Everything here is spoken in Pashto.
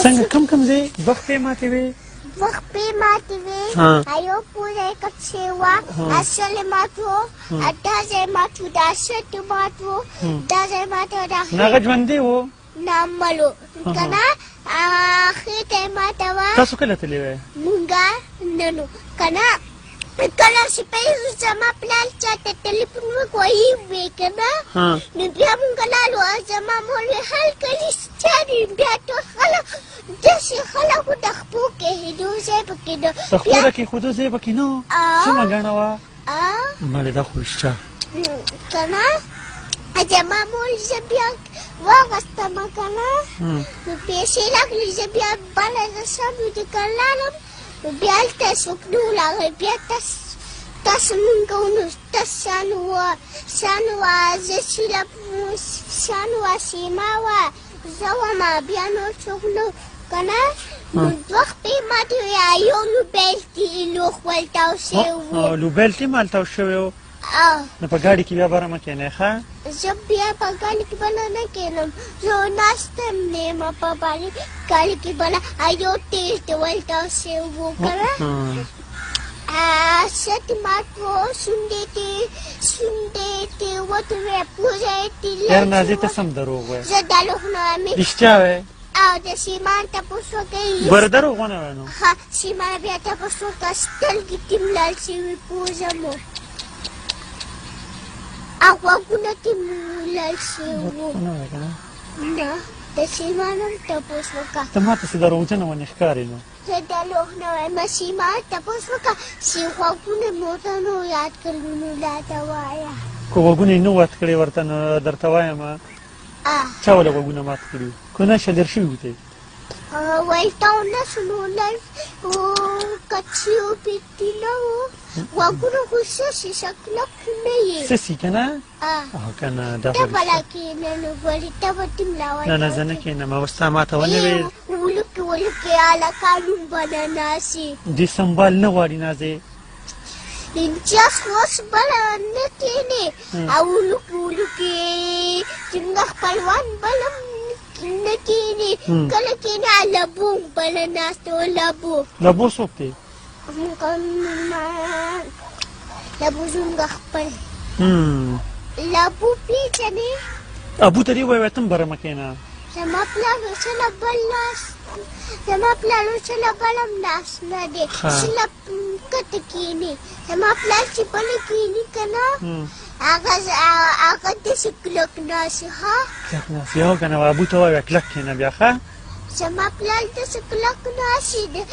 څنګه کم ځای دوه خپې ماتې وې دوه خپې ماتې وې یو پوره یې کټ شوی وه اصل یې مات و دا ځای مات و دا شرط یې مات و دا ځای مات و دا نه هغه ژوندی و نه مړ و که نه خېټه یې ماته وه تاسو کله تللي وی مونږه نن و که نه کله چې پیل زما پلار چاته ټلیفون وکړی وې که نه نو بیا مونږ لاړو زما مور وې هر کلي چارې بیا ټول خلک داسې خلک وو د خپو کېدو ځای پکې نه د خپو د کېښودو ځای پکې نه و څومره ګڼه وه مړې دا خو رښتیا که نه زما مور زه بیا واغستمه که نه نو پیسې راغلې زه بیا بله زه سم ودکر لاړم نو بیا هلته څوک نه ولاړی بیا تاسو مونږ ونو تاسو سانو وه زه سانو وه سیما وه زه ومه بیا نور څوک نه و که نه نو دوه خپې ماتې وې یو لوبیل لوښ ولتاو شوی و لوبیل ټیم هلته شوی و نو په ګاډي کې بیا بره مه کښېنئ ښه زه بیا په ګاډي کې بله نه کښېنم زه ناسته نه یم په ګاډي کې بله یو تیز د ولتاو شوی و که نه سر یې مات و شونډې تې وتې وې پوزه یې یار نازې ته سم دروغ وایې زه دروغ نه وایم رښتیا وایې او د سیمان تپوس وکړئ بره دروغ ونه وایه نو ښه سیمان بیا تپوس وکړه سترګې تې مړال شوي پوزه مو او غوږونه تې مړال شوي وو نه د سیمان هم تپوس وکړه ته ما ته چې دروغجنه ونې ښکارې نو زه دروغ نه وایم سیمان تپوس وکړه چې غوږونه مو ته نو یاد کړي نو راته وایه که غوږونه یې نه وات کړې ورته نو درته وایم چا ولې غوږونه مات کړي وو که نه شلېر شوي وو ته ولتاو نه شو نو کچې وپېټې نه وو غوږونه خو سسي کلک نه یې سسي که نه که نه دا ته به راکښېنه نو ګورې ته به ټیم نه نه زه نه کښېنم اوس تا ما ته ونه ویل ولکې هلکان هم به نه ناسي دې سنبال نه غواړي نازې جس اوس بله نه کښېنې او ولکې څنګه خپلوان بل هم نه کښېنې کله کښېنې لبو هم بله ناسته و لبو څوک دی لبو زموږ خپل لبو پېژنې ابو ته دې ووایه ته هم بره مه کښېنه زما پلار اوسله بل ناست زما پلار اوسله بل هم ناست نه دی اوسله کته کښېني زما پلار چې بله کښېني که نه هغه داسې کلک ناست ښه کلک ناست یو که نه ابو ته ووایه کلک کښېنه بیا ښه زما پلار داسې کلک ناست دی